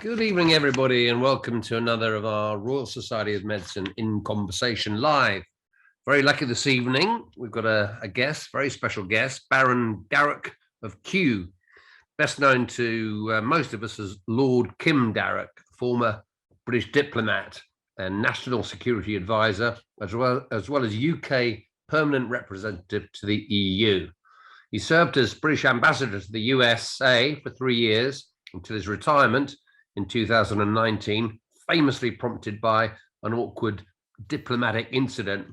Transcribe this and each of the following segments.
Good evening, everybody, and welcome to another of our Royal Society of Medicine in Conversation Live. Very lucky this evening. We've got a guest, very special guest, Baron Darroch of Kew, best known to most of us as Lord Kim Darroch, former British diplomat and national security advisor, as well as UK permanent representative to the EU. He served as British ambassador to the USA for 3 years until his retirement in 2019, famously prompted by an awkward diplomatic incident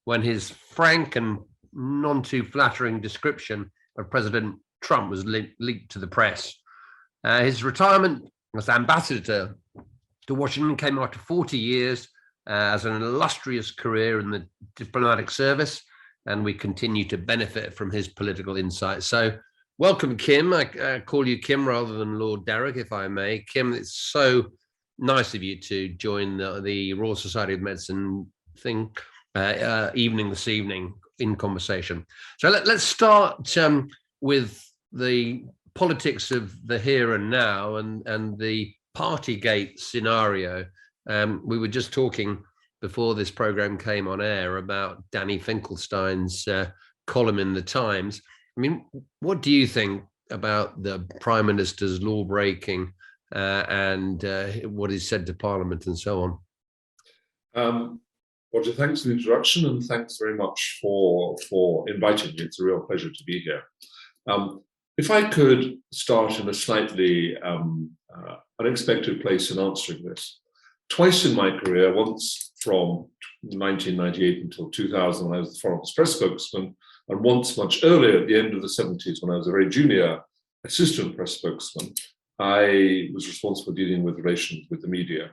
when his frank and non too flattering description of President Trump was leaked to the press. His retirement as ambassador to Washington came after 40 years as an illustrious career in the diplomatic service, and we continue to benefit from his political insights. So welcome, Kim. I call you Kim rather than Lord Darroch, if I may. Kim, it's so nice of you to join the Royal Society of Medicine evening this evening in conversation. So let's start with the politics of the here and now and the Partygate scenario. We were just talking before this program came on air about Danny Finkelstein's column in the Times. I mean, what do you think about the Prime Minister's law breaking and what is said to Parliament and so on? Roger, thanks for the introduction and thanks very much for inviting me. It's a real pleasure to be here. If I could start in a slightly unexpected place in answering this. Twice in my career, once from 1998 until 2000 when I was the Foreign Office press spokesman, and once much earlier at the end of the 70s when I was a very junior assistant press spokesman, I was responsible for dealing with relations with the media.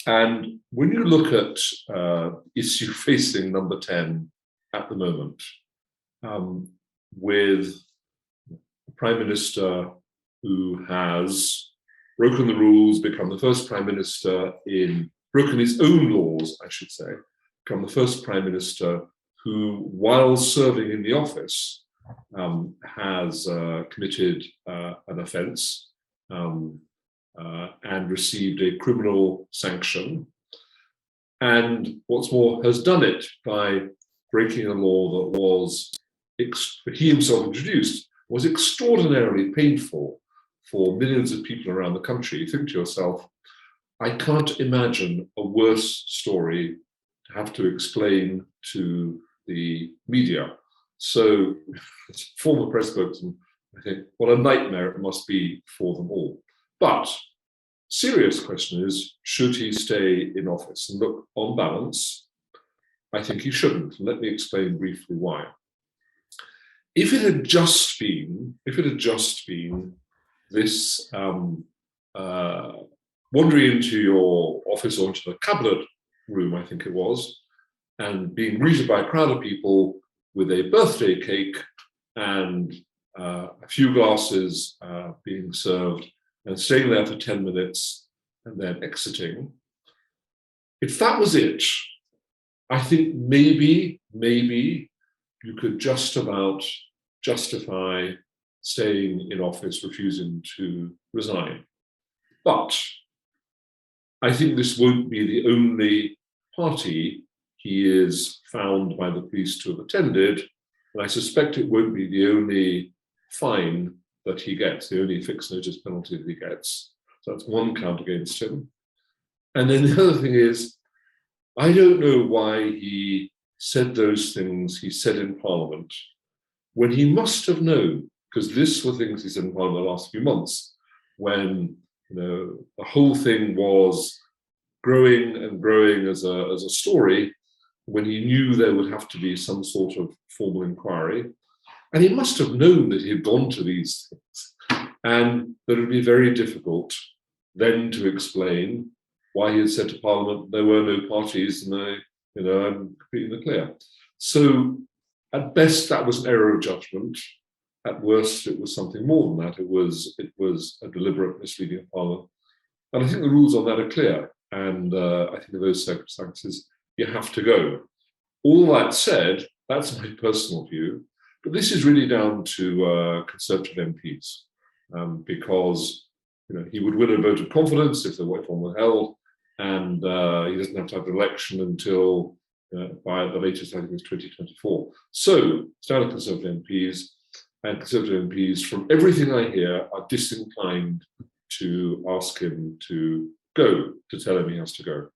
And when you look at issue facing number 10 at the moment, with a Prime Minister who has broken the rules, become the first Prime Minister broken his own laws, I should say, become the first Prime Minister who, while serving in the office, has committed an offence and received a criminal sanction. And what's more, has done it by breaking a law that was, he himself introduced, was extraordinarily painful for millions of people around the country. You think to yourself, I can't imagine a worse story to have to explain to the media. So, as a former press spokesman, I think what a nightmare it must be for them all. But serious question is, should he stay in office? And look, on balance, I think he shouldn't. Let me explain briefly why. If it had just been this wandering into your office or into the cabinet room, I think it was, and being greeted by a crowd of people with a birthday cake and a few glasses being served and staying there for 10 minutes and then exiting. If that was it, I think maybe you could just about justify staying in office, refusing to resign. But I think this won't be the only party he is found by the police to have attended, and I suspect it won't be the only fine that he gets, the only fixed notice penalty that he gets. So that's one count against him. And then the other thing is, I don't know why he said those things he said in Parliament when he must have known, because this were things he said in Parliament the last few months, when the whole thing was growing and growing as a story, when he knew there would have to be some sort of formal inquiry. And he must have known that he had gone to these things and that it would be very difficult then to explain why he had said to Parliament there were no parties and I'm completely in the clear. So at best, that was an error of judgment. At worst, it was something more than that. It was a deliberate misleading of Parliament. And I think the rules on that are clear. And I think in those circumstances, you have to go. All that said, that's my personal view. But this is really down to Conservative MPs, because he would win a vote of confidence if one were held, and he doesn't have to have an election until by the latest, I think, it's 2024. So, Standard Conservative MPs and Conservative MPs, from everything I hear, are disinclined to ask him to go, to tell him he has to go.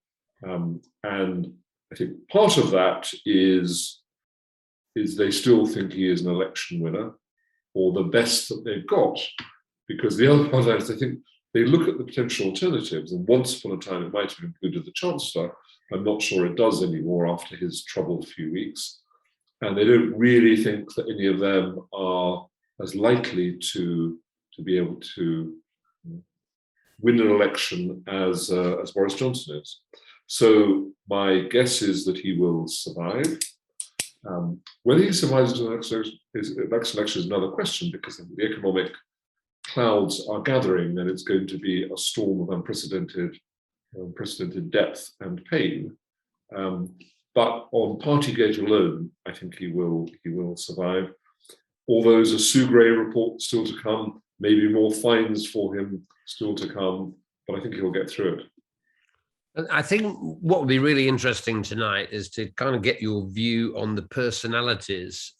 And I think part of that is they still think he is an election winner, or the best that they've got, because the other part is I think they look at the potential alternatives, and once upon a time it might have included the Chancellor. I'm not sure it does anymore after his troubled few weeks. And they don't really think that any of them are as likely to be able to win an election as Boris Johnson is. So my guess is that he will survive. Whether he survives the next election is another question, because the economic clouds are gathering, and it's going to be a storm of unprecedented depth and pain. But on Partygate alone, I think he will survive. Although there's a Sugre report still to come, maybe more fines for him still to come, but I think he'll get through it. I think what would be really interesting tonight is to kind of get your view on the personalities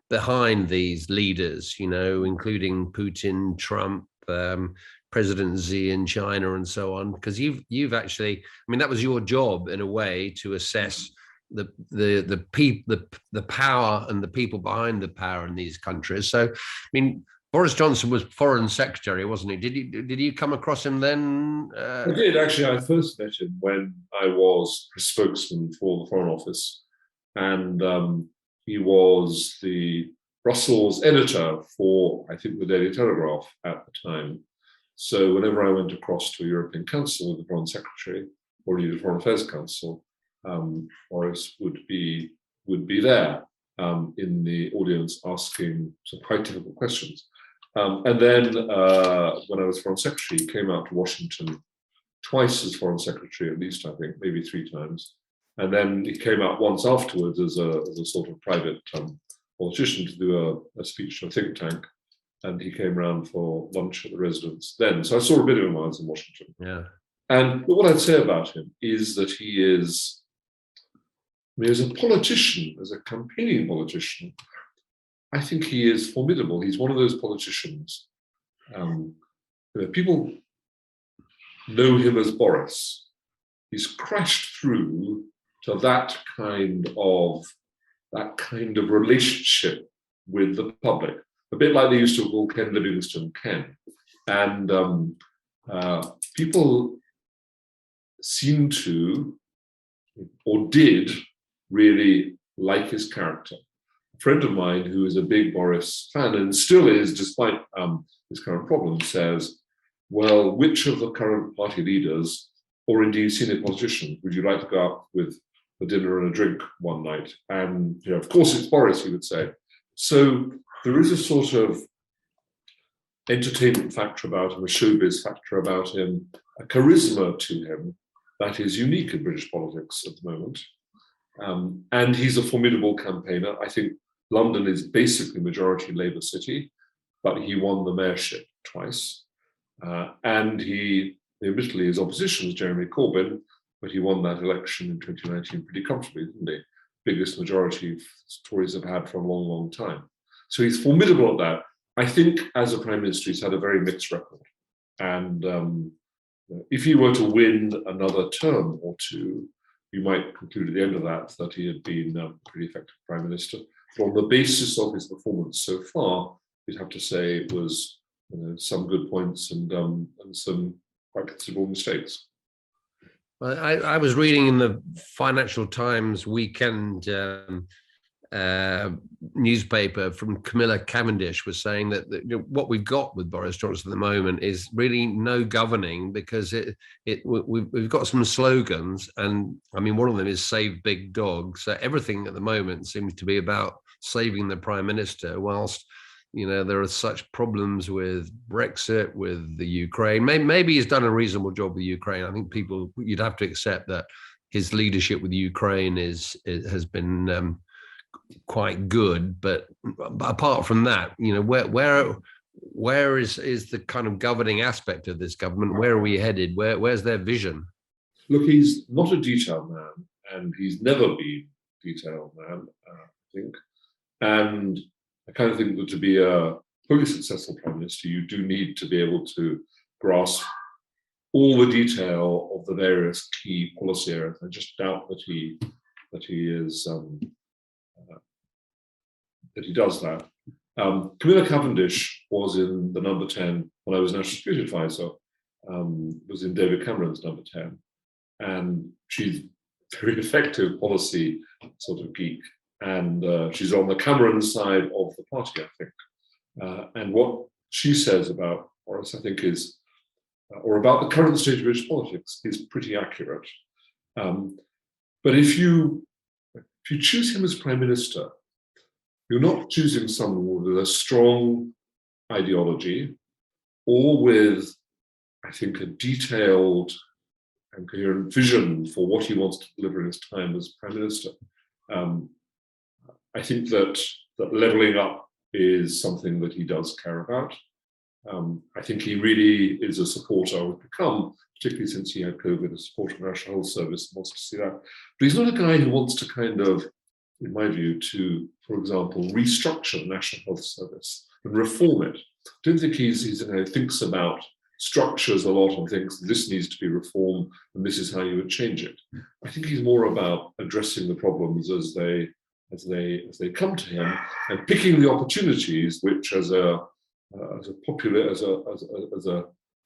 behind these leaders, including Putin, Trump, President Xi in China, and so on. Because you've actually, that was your job in a way to assess the power and the people behind the power in these countries. So, Boris Johnson was Foreign Secretary, wasn't he? Did you come across him then? I did, actually. I first met him when I was his spokesman for the Foreign Office, and he was the Brussels editor for, I think, the Daily Telegraph at the time. So whenever I went across to a European Council with the Foreign Secretary, or the Foreign Affairs Council, Boris would be there in the audience asking some quite difficult questions. And then when I was Foreign Secretary, he came out to Washington twice as Foreign Secretary, at least, I think, maybe 3 times. And then he came out once afterwards as a sort of private politician to do a speech to a think tank. And he came round for lunch at the residence then. So I saw a bit of him while I was in Washington. Yeah. But what I'd say about him is that he is, as a politician, as a campaigning politician, I think he is formidable. He's one of those politicians. People know him as Boris. He's crashed through to that kind of relationship with the public, a bit like they used to call Ken Livingstone Ken. And people seem to, or did, really like his character. A friend of mine who is a big Boris fan, and still is despite his current problems, says, well, which of the current party leaders, or indeed senior politicians, would you like to go out with a dinner and a drink one night? And of course it's Boris, he would say. So there is a sort of entertainment factor about him, a showbiz factor about him, a charisma to him that is unique in British politics at the moment. And he's a formidable campaigner. I think London is basically majority Labour city, but he won the mayorship twice. And he, admittedly, his opposition was Jeremy Corbyn, but he won that election in 2019 pretty comfortably, didn't he? Biggest majority Tories have had for a long, long time. So he's formidable at that. I think as a Prime Minister, he's had a very mixed record. And if he were to win another term or two, you might conclude at the end of that he had been a pretty effective Prime Minister. But on the basis of his performance so far, you'd have to say it was some good points and some quite considerable mistakes. Well, I was reading in the Financial Times weekend newspaper from Camilla Cavendish was saying that what we've got with Boris Johnson at the moment is really no governing, because we've got some slogans, and one of them is save big dogs. So everything at the moment seems to be about saving the Prime Minister, whilst there are such problems with Brexit, with the Ukraine. Maybe he's done a reasonable job with Ukraine. I think you'd have to accept that his leadership with Ukraine has been where is the kind of governing aspect of this government? Where are we headed? Where's their vision? Look, he's not a detail man, and he's never been a detail man, I think. And I kind of think that to be a fully successful prime minister, you do need to be able to grasp all the detail of the various key policy areas. I just doubt that he is that he does that. Camilla Cavendish was in the number 10 when I was National Security Advisor, was in David Cameron's number 10. And she's a very effective policy sort of geek. And she's on the Cameron side of the party, I think. And what she says about Boris, I think, is, or about the current state of British politics, is pretty accurate. But if you choose him as Prime Minister, you're not choosing someone with a strong ideology or with, I think, a detailed and coherent vision for what he wants to deliver in his time as Prime Minister. I think that levelling up is something that he does care about. I think he really is a supporter, or become, particularly since he had COVID, a supporter of the National Health Service, wants to see that. But he's not a guy who wants to kind of, in my view, to, for example, restructure the National Health Service and reform it. I don't think he's thinks about structures a lot and thinks this needs to be reformed and this is how you would change it. I think he's more about addressing the problems as they come to him and picking the opportunities which, as a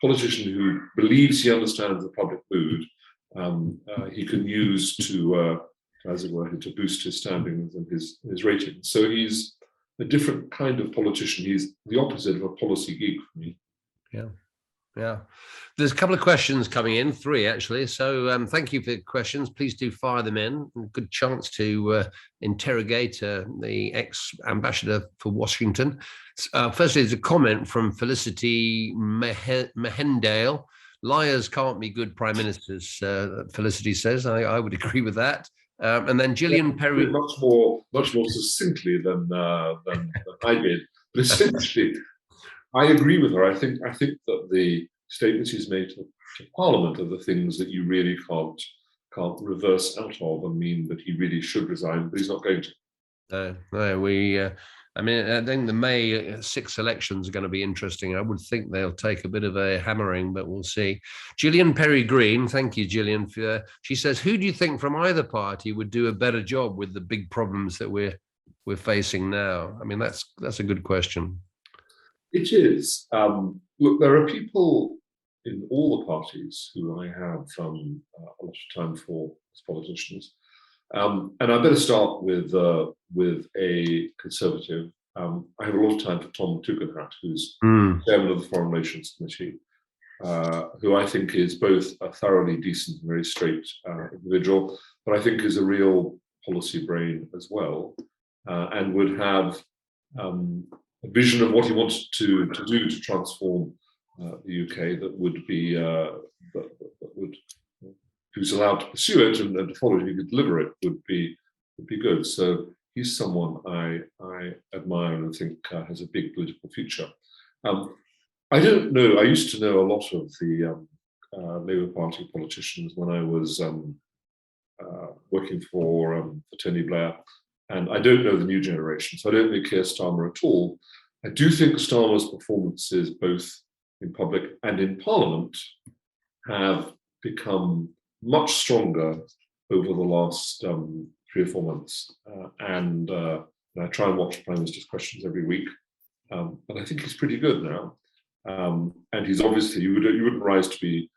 politician who believes he understands the public mood, he can use to, as it were, to boost his standings and his ratings. So he's a different kind of politician. He's the opposite of a policy geek for me. Yeah. There's a couple of questions coming in, 3 actually. So thank you for the questions. Please do fire them in. Good chance to interrogate the ex-ambassador for Washington. Firstly, there's a comment from Felicity Mehendale. Liars can't be good prime ministers, Felicity says. I would agree with that. And then Gillian Perry. Much more succinctly than I did. But essentially, I agree with her. I think that the statements he's made to Parliament are the things that you really can't reverse out of and mean that he really should resign, but he's not going to. No, I mean, I think the May 6 elections are going to be interesting. I would think they'll take a bit of a hammering, but we'll see. Gillian Perry Green, thank you, Gillian. She says, who do you think from either party would do a better job with the big problems that we're facing now? I mean, that's a good question. It is. Look, there are people in all the parties who I have a lot of time for as politicians. And I better start with a Conservative. I have a lot of time for Tom Tugendhat, who's chairman of the Foreign Relations Committee, who I think is both a thoroughly decent and very straight individual, but I think is a real policy brain as well, and would have a vision of what he wants to do to transform the UK that would be who's allowed to pursue it and to follow it, he could deliver it, would be good. So he's someone I admire and think has a big political future. I don't know. I used to know a lot of the Labour Party politicians when I was working for Tony Blair, and I don't know the new generation, so I don't know Keir Starmer at all. I do think Starmer's performances, both in public and in Parliament, have become much stronger over the last 3 or 4 months. And I try and watch Prime Minister's questions every week, but I think he's pretty good now. And he's obviously, you wouldn't rise to be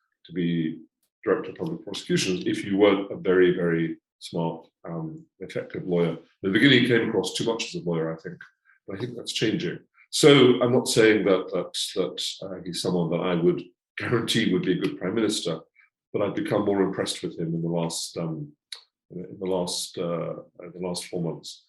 Director of Public Prosecutions if you weren't a very, very smart, effective lawyer. In the beginning, he came across too much as a lawyer, I think, but I think that's changing. So I'm not saying that he's someone that I would guarantee would be a good Prime Minister, but I've become more impressed with him in the last 4 months.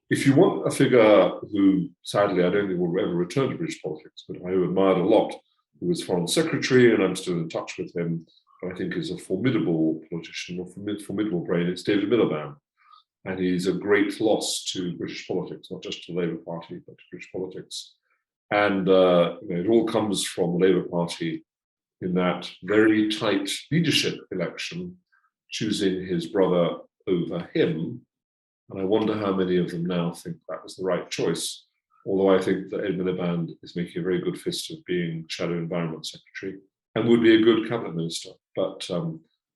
If you want a figure who, sadly, I don't think will ever return to British politics, but I admired a lot, who was Foreign Secretary, and I'm still in touch with him, but I think is a formidable politician, or formidable brain, it's David Miliband. And he's a great loss to British politics, not just to the Labour Party, but to British politics. And it all comes from the Labour Party in that very tight leadership election, choosing his brother over him. And I wonder how many of them now think that was the right choice. Although I think that Ed Miliband is making a very good fist of being Shadow Environment Secretary and would be a good cabinet minister. But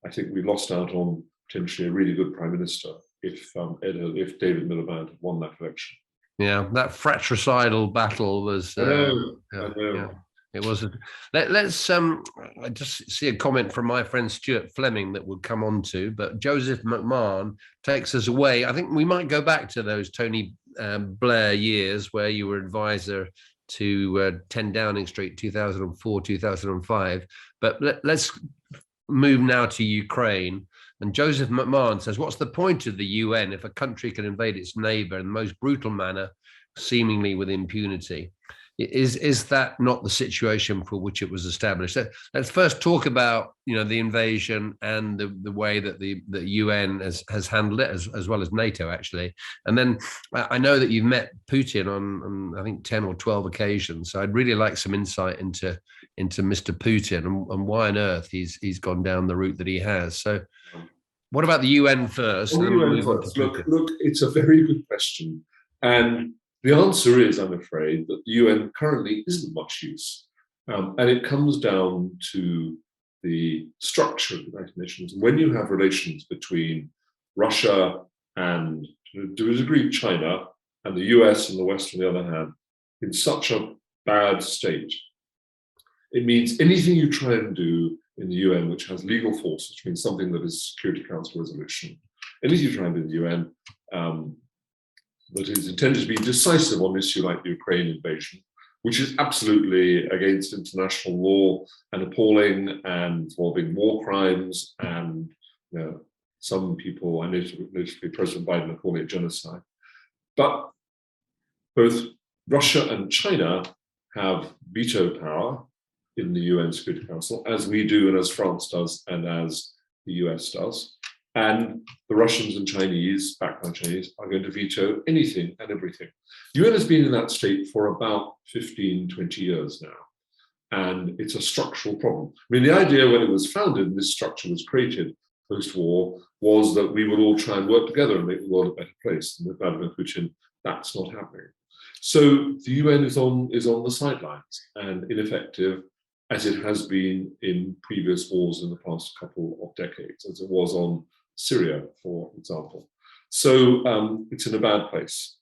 I think we lost out on potentially a really good prime minister if David Miliband had won that election. Yeah, that fratricidal battle was. I know. Yeah, it was. Let's. I just see a comment from my friend Stuart Fleming that we'll come on to, but Joseph McMahon takes us away. I think we might go back to those Tony Blair years where you were advisor to 10 Downing Street, 2004, 2005. But let's move now to Ukraine. And Joseph McMahon says, what's the point of the UN if a country can invade its neighbor in the most brutal manner, seemingly with impunity? Is that not the situation for which it was established? Let's first talk about, the invasion and the way that the UN has handled it, as well as NATO, actually. And then I know that you've met Putin on I think 10 or 12 occasions. So I'd really like some insight into Mr. Putin and why on earth he's gone down the route that he has. So what about the UN first? Look, it's a very good question. And the answer is, I'm afraid, that the UN currently isn't much use. And it comes down to the structure of the United Nations. When you have relations between Russia and, to a degree, China, and the US and the West, on the other hand, in such a bad state, it means anything you try and do in the UN, which has legal force, which means something that is Security Council resolution, anything you try and do in the UN, that is intended to be decisive on an issue like the Ukraine invasion, which is absolutely against international law and appalling and involving war crimes. And some people, I notably President Biden, are calling it genocide. But both Russia and China have veto power in the UN Security Council, as we do and as France does and as the US does. And the Russians and Chinese, backed by Chinese, are going to veto anything and everything. The UN has been in that state for about 15, 20 years now. And it's a structural problem. I mean, the idea when it was founded and this structure was created post-war was that we would all try and work together and make the world a better place. And with Vladimir Putin, that's not happening. So the UN is on the sidelines and ineffective, as it has been in previous wars in the past couple of decades, as it was on Syria, for example. So it's in a bad place.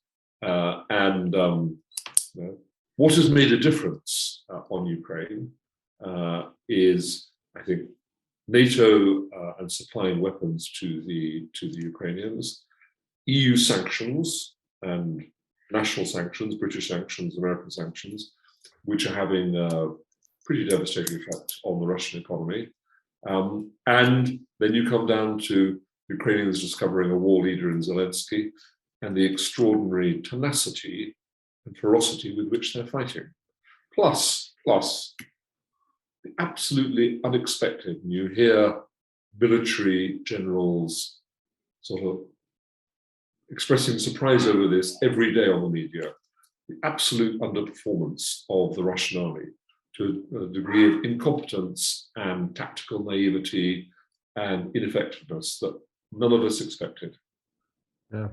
What has made a difference on Ukraine is, I think, NATO and supplying weapons to the Ukrainians, EU sanctions and national sanctions, British sanctions, American sanctions, which are having a pretty devastating effect on the Russian economy. And then you come down to Ukrainians discovering a war leader in Zelensky and the extraordinary tenacity and ferocity with which they're fighting. Plus the absolutely unexpected, and you hear military generals sort of expressing surprise over this every day on the media, the absolute underperformance of the Russian army to a degree of incompetence and tactical naivety and ineffectiveness that none of us expected. Yeah.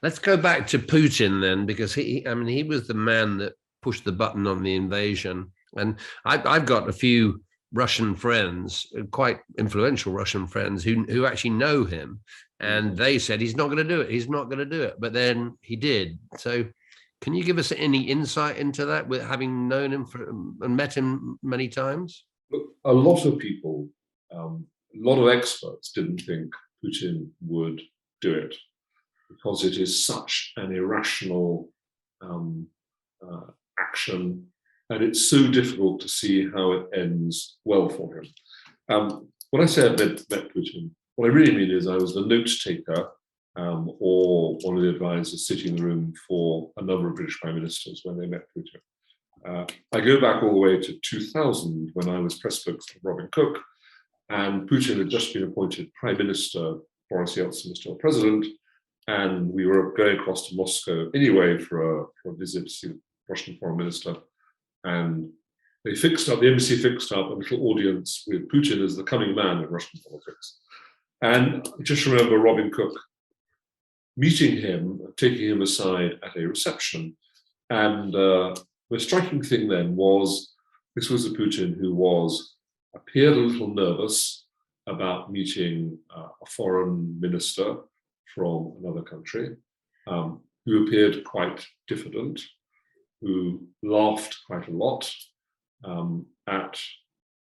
Let's go back to Putin then, because he was the man that pushed the button on the invasion. And I've got a few Russian friends, quite influential Russian friends who actually know him. And they said, he's not going to do it. He's not going to do it. But then he did. So can you give us any insight into that, with having known him and met him many times? Look, a lot of people, a lot of experts didn't think Putin would do it because it is such an irrational action, and it's so difficult to see how it ends well for him. When I say I met Putin, what I really mean is I was the note taker or one of the advisors sitting in the room for a number of British prime ministers when they met Putin. I go back all the way to 2000 when I was press spokesman for Robin Cook, and Putin had just been appointed Prime Minister. Boris Johnson was still president, and we were going across to Moscow anyway for a visit to see the Russian Foreign Minister. And they fixed up, the embassy fixed up a little audience with Putin as the coming man of Russian politics. And I just remember Robin Cook meeting him, taking him aside at a reception. And the striking thing then was, this was a Putin who appeared a little nervous about meeting a foreign minister from another country, who appeared quite diffident, who laughed quite a lot at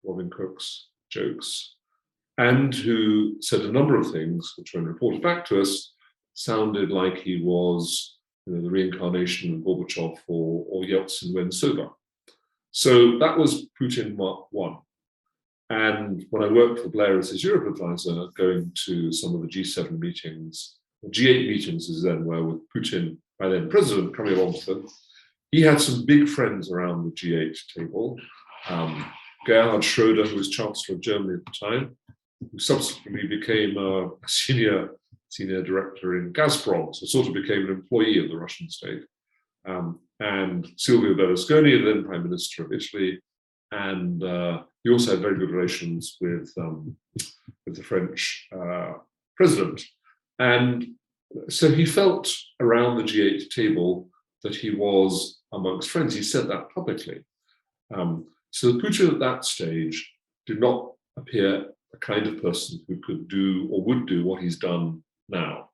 Robin Cook's jokes, and who said a number of things which, when reported back to us, sounded like he was, the reincarnation of Gorbachev or Yeltsin when sober. So that was Putin Mark I. And when I worked for Blair as his Europe advisor, going to some of the G7 meetings, G8 meetings as then were, with Putin, by then president, coming along with them, he had some big friends around the G8 table. Gerhard Schroeder, who was Chancellor of Germany at the time, who subsequently became a senior director in Gazprom, so sort of became an employee of the Russian state. And Silvio Berlusconi, then Prime Minister of Italy, and he also had very good relations with the French president. And so he felt around the G8 table that he was amongst friends. He said that publicly. So Putin at that stage did not appear the kind of person who could do or would do what he's done now.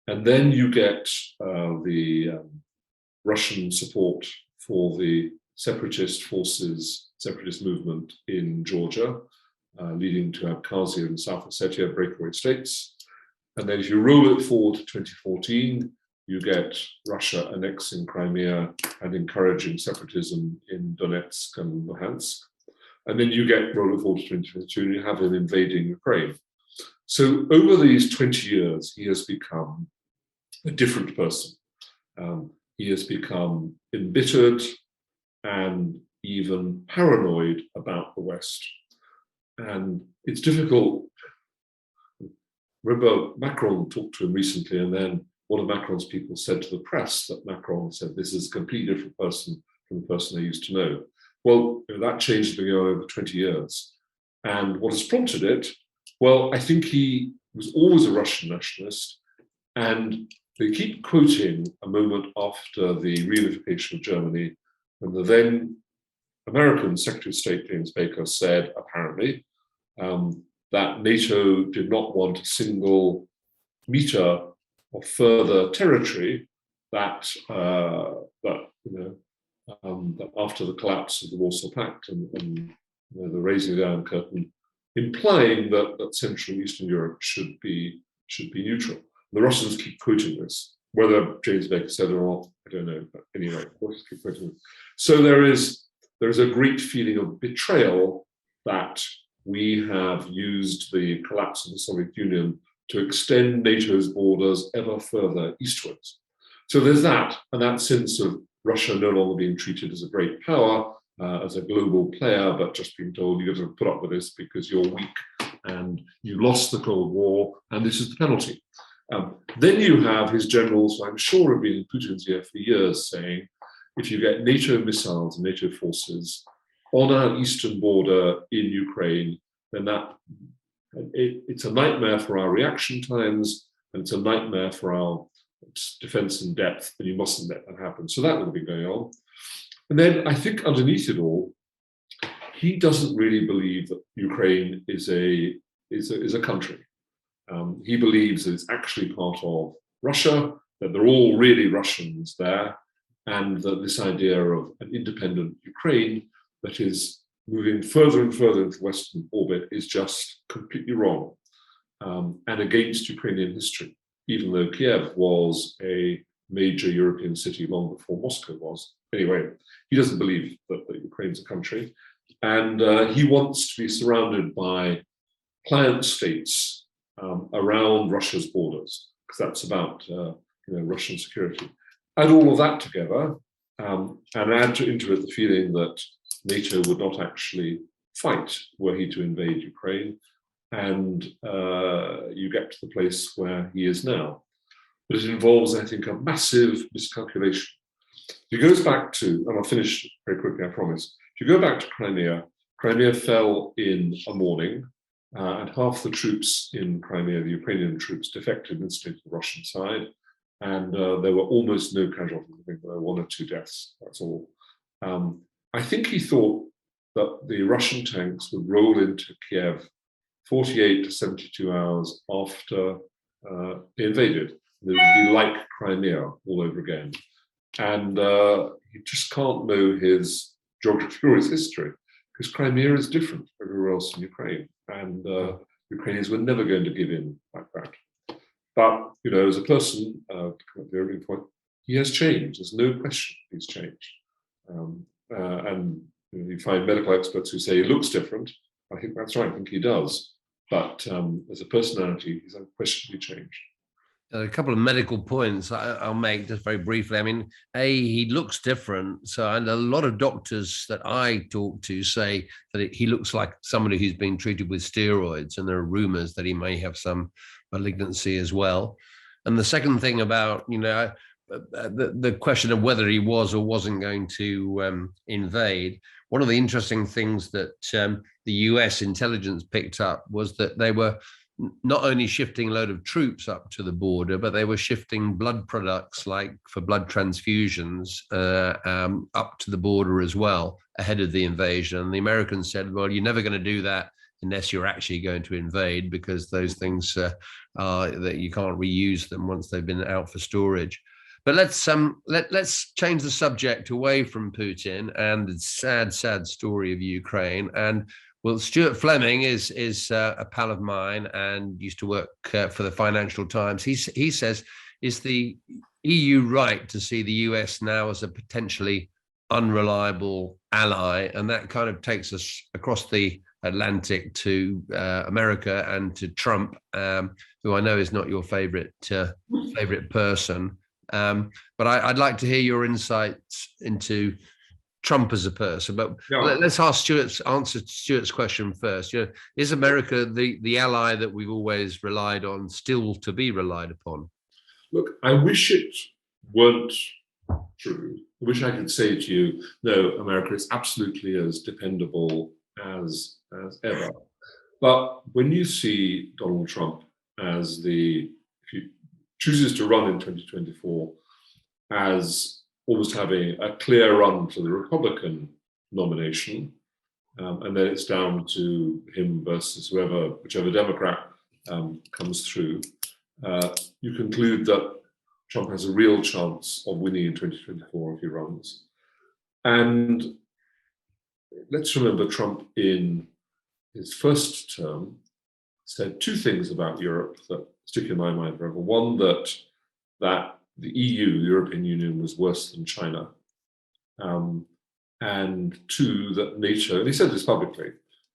And then you get the Russian support for the separatist forces, separatist movement in Georgia, leading to Abkhazia and South Ossetia, breakaway states. And then if you roll it forward to 2014, you get Russia annexing Crimea and encouraging separatism in Donetsk and Luhansk. And then you get, roll it forward to 2022, and you have him invading Ukraine. So over these 20 years, he has become a different person. He has become embittered and even paranoid about the West. And it's difficult. Remember, Macron talked to him recently, and then one of Macron's people said to the press that Macron said, this is a completely different person from the person they used to know. Well, that change has been going on over 20 years. And what has prompted it? Well, I think he was always a Russian nationalist, and they keep quoting a moment after the reunification of Germany, when the then American Secretary of State James Baker said, apparently, that NATO did not want a single meter of further territory that that after the collapse of the Warsaw Pact and the raising of the Iron Curtain, implying that Central and Eastern Europe should be neutral. The Russians keep quoting this. Whether James Baker said it or not, I don't know. But anyway, keep quoting it. So there is a great feeling of betrayal that we have used the collapse of the Soviet Union to extend NATO's borders ever further eastwards. So there's that, and that sense of Russia no longer being treated as a great power, as a global player, but just being told you got to put up with this because you're weak and you lost the Cold War, and this is the penalty. Then you have his generals, who I'm sure have been in Putin's ear for years, saying, if you get NATO missiles and NATO forces on our eastern border in Ukraine, then it's a nightmare for our reaction times, and it's a nightmare for our defense in depth, and you mustn't let that happen. So that will be going on. And then I think underneath it all, he doesn't really believe that Ukraine is a country. He believes that it's actually part of Russia, that they're all really Russians there, and that this idea of an independent Ukraine that is moving further and further into Western orbit is just completely wrong, and against Ukrainian history, even though Kiev was a major European city long before Moscow was. Anyway, he doesn't believe that Ukraine's a country, and he wants to be surrounded by client states around Russia's borders, because that's about Russian security. Add all of that together, and add into it the feeling that NATO would not actually fight were he to invade Ukraine, and you get to the place where he is now. But it involves, I think, a massive miscalculation. He goes back to, and I'll finish very quickly, I promise. If you go back to Crimea, Crimea fell in a morning, and half the troops in Crimea, the Ukrainian troops, defected instantly to the Russian side, and there were almost no casualties. I think there were 1 or 2 deaths, that's all. I think he thought that the Russian tanks would roll into Kiev 48 to 72 hours after they invaded. It would be like Crimea all over again. And you just can't know his geography or his history, because Crimea is different everywhere else in Ukraine. And Ukrainians were never going to give in like that. But, you know, as a person, to come at the earlier point, he has changed. There's no question he's changed. And you find medical experts who say he looks different. I think that's right. I think he does. But as a personality, he's unquestionably changed. A couple of medical points I'll make just very briefly. I mean, he looks different. So, and a lot of doctors that I talk to say that he looks like somebody who's been treated with steroids, and there are rumors that he may have some malignancy as well. And the second thing about, you know, the question of whether he was or wasn't going to invade, one of the interesting things that the US intelligence picked up was that they were not only shifting a load of troops up to the border, but they were shifting blood products, like for blood transfusions, up to the border as well, ahead of the invasion. And the Americans said, well, you're never going to do that unless you're actually going to invade, because those things are that you can't reuse them once they've been out for storage. But let's change the subject away from Putin and the sad story of Ukraine. And well, Stuart Fleming is a pal of mine and used to work for the Financial Times. He says, is the EU right to see the US now as a potentially unreliable ally? And that kind of takes us across the Atlantic to America and to Trump, who I know is not your favorite person. But I'd like to hear your insights into Trump as a person. But yeah, let's answer Stuart's question first. You know, is America the ally that we've always relied on still to be relied upon? Look, I wish it weren't true. I wish I could say to you, no, America is absolutely as dependable as ever. But when you see Donald Trump as if he chooses to run in 2024 as almost having a clear run to the Republican nomination, and then it's down to him versus whichever Democrat comes through, you conclude that Trump has a real chance of winning in 2024 if he runs. And let's remember, Trump in his first term said 2 things about Europe that stick in my mind forever. One, that the EU, the European Union, was worse than China. And 2, that NATO, and he said this publicly,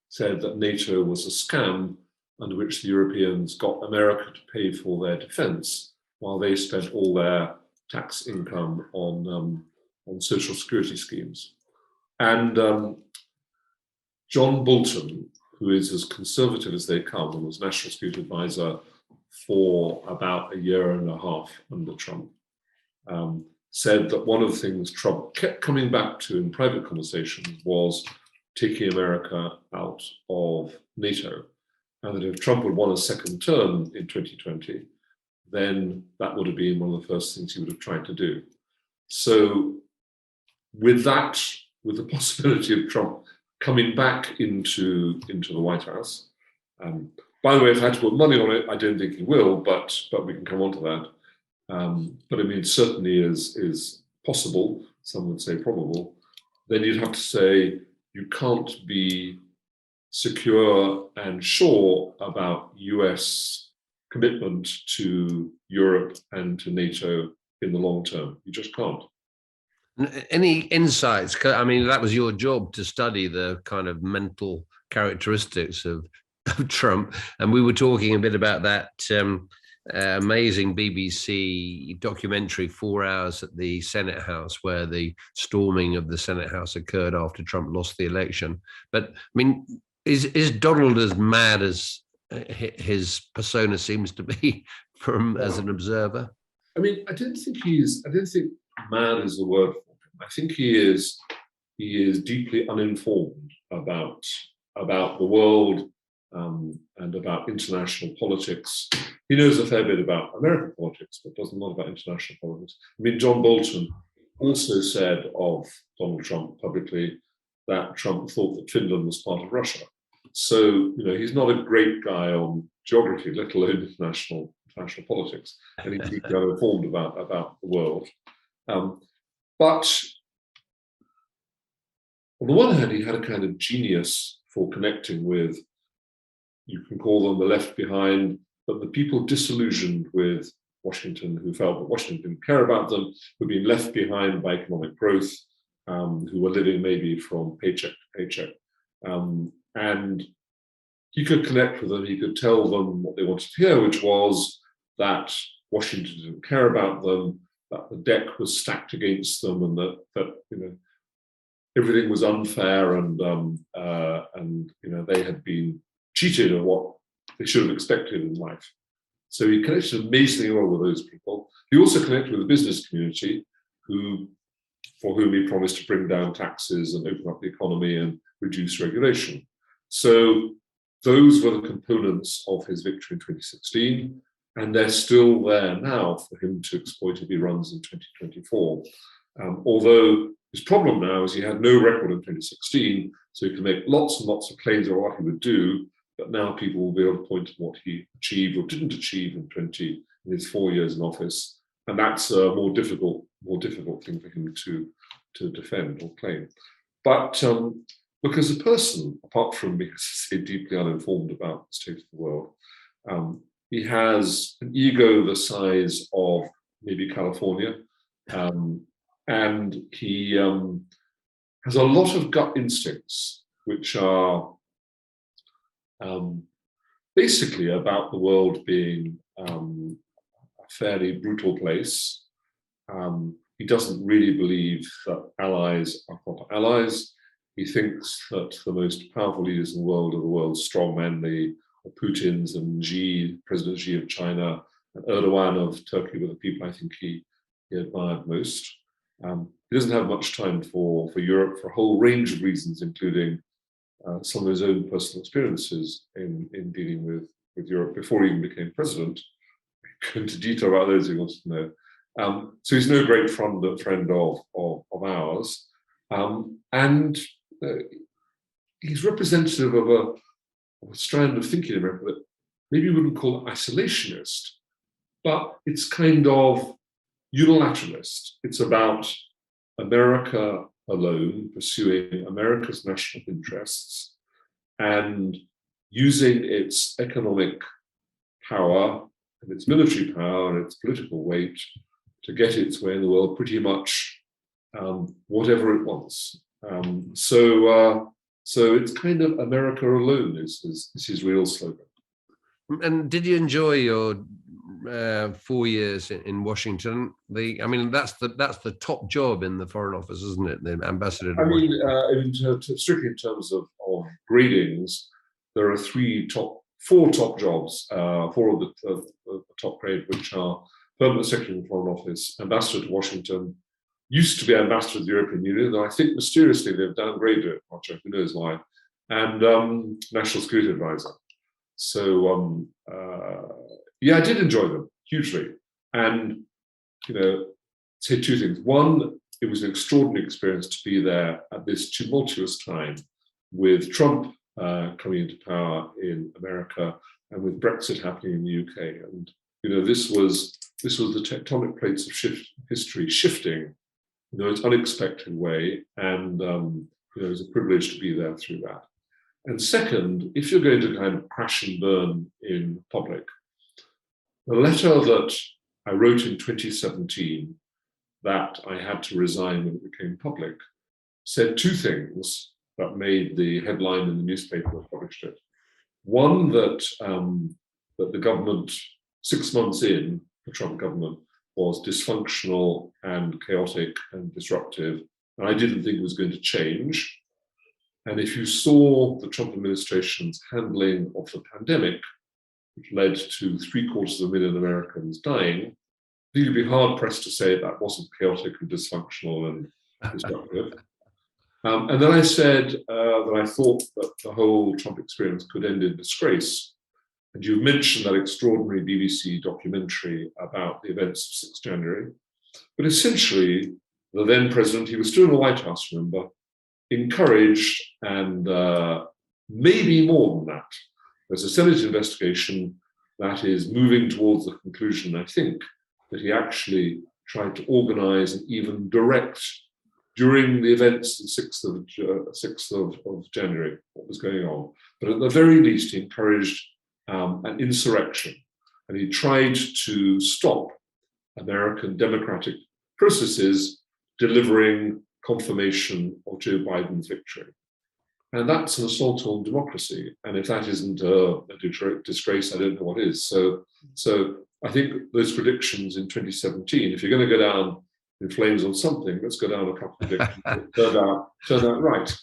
said that NATO was a scam under which the Europeans got America to pay for their defense while they spent all their tax income on social security schemes. And John Bolton, who is as conservative as they come and was National Security Advisor for about a year and a half under Trump, said that one of the things Trump kept coming back to in private conversations was taking America out of NATO. And that if Trump had won a second term in 2020, then that would have been one of the first things he would have tried to do. So with the possibility of Trump coming back into the White House, by the way, if I had to put money on it, I don't think he will, but we can come on to that. But I mean, it certainly is possible, some would say probable. Then you'd have to say you can't be secure and sure about US commitment to Europe and to NATO in the long term. You just can't. Any insights? I mean, that was your job to study the kind of mental characteristics of Trump. And we were talking a bit about that amazing BBC documentary, 4 Hours at the Senate House, where the storming of the Senate House occurred after Trump lost the election. But I mean, is Donald as mad as his persona seems to be as an observer? I mean, I don't think mad is the word for him. I think he is deeply uninformed about the world and about international politics. He knows a fair bit about American politics, but doesn't know about international politics. I mean, John Bolton also said of Donald Trump publicly that Trump thought that Finland was part of Russia. So, he's not a great guy on geography, let alone international politics, and he's deeply uninformed about the world. But on the one hand, he had a kind of genius for connecting with, you can call them the left behind, but the people disillusioned with Washington, who felt that Washington didn't care about them, who were being left behind by economic growth, who were living maybe from paycheck to paycheck. And he could connect with them, he could tell them what they wanted to hear, which was that Washington didn't care about them, that the deck was stacked against them, and that everything was unfair, and they had been cheated of what they should have expected in life. So he connected amazingly well with those people. He also connected with the business community, for whom he promised to bring down taxes and open up the economy and reduce regulation. So those were the components of his victory in 2016, and they're still there now for him to exploit if he runs in 2024. Although his problem now is he had no record in 2016, so he can make lots and lots of claims about what he would do, but now people will be able to point to what he achieved or didn't achieve in his 4 years in office, and that's a more difficult thing for him to defend or claim. But look, as a person, apart from being, deeply uninformed about the state of the world, he has an ego the size of maybe California, and he has a lot of gut instincts, which are basically about the world being a fairly brutal place. He doesn't really believe that allies are proper allies. He thinks that the most powerful leaders in the world are the world's strongmen, the Putins and President Xi of China, and Erdogan of Turkey were the people I think he admired most. He doesn't have much time for Europe for a whole range of reasons, including some of his own personal experiences in dealing with Europe before he even became president. Go into detail about those who wants to know. So he's no great friend of ours, and he's representative of a strand of thinking in America that maybe we wouldn't call it isolationist, but it's kind of unilateralist. It's about America alone, pursuing America's national interests and using its economic power and its military power and its political weight to get its way in the world pretty much whatever it wants. So it's kind of America alone is his real slogan. And did you enjoy your 4 years in Washington? That's the top job in the Foreign Office, isn't it? The ambassador to Washington. Strictly in terms of gradings, there are four top jobs, four of the top grade, which are Permanent Secretary of the Foreign Office, Ambassador to Washington, used to be Ambassador to the European Union, though I think mysteriously they've downgraded it, Roger, who knows why, and National Security Advisor. So, I did enjoy them hugely. And, say two things. One, it was an extraordinary experience to be there at this tumultuous time with Trump coming into power in America and with Brexit happening in the UK. And, this was the tectonic plates of history shifting in an unexpected way. And, it was a privilege to be there through that. And second, if you're going to kind of crash and burn in public, the letter that I wrote in 2017 that I had to resign when it became public said two things that made the headline in the newspaper that published it. One, that the government, 6 months in, the Trump government, was dysfunctional and chaotic and disruptive, and I didn't think it was going to change. And if you saw the Trump administration's handling of the pandemic, which led to 750,000 Americans dying, I think you'd be hard pressed to say that wasn't chaotic and dysfunctional destructive. And then I said that I thought that the whole Trump experience could end in disgrace. And you mentioned that extraordinary BBC documentary about the events of 6 January. But essentially, the then president, he was still in the White House, remember, encouraged and maybe more than that. There's a Senate investigation that is moving towards the conclusion, I think, that he actually tried to organize and even direct during the events of the 6th of January, what was going on. But at the very least, he encouraged an insurrection, and he tried to stop American democratic processes delivering confirmation of Joe Biden's victory. And that's an assault on democracy. And if that isn't a disgrace, I don't know what is. So I think those predictions in 2017, if you're going to go down in flames on something, let's go down a couple of predictions that turned out right.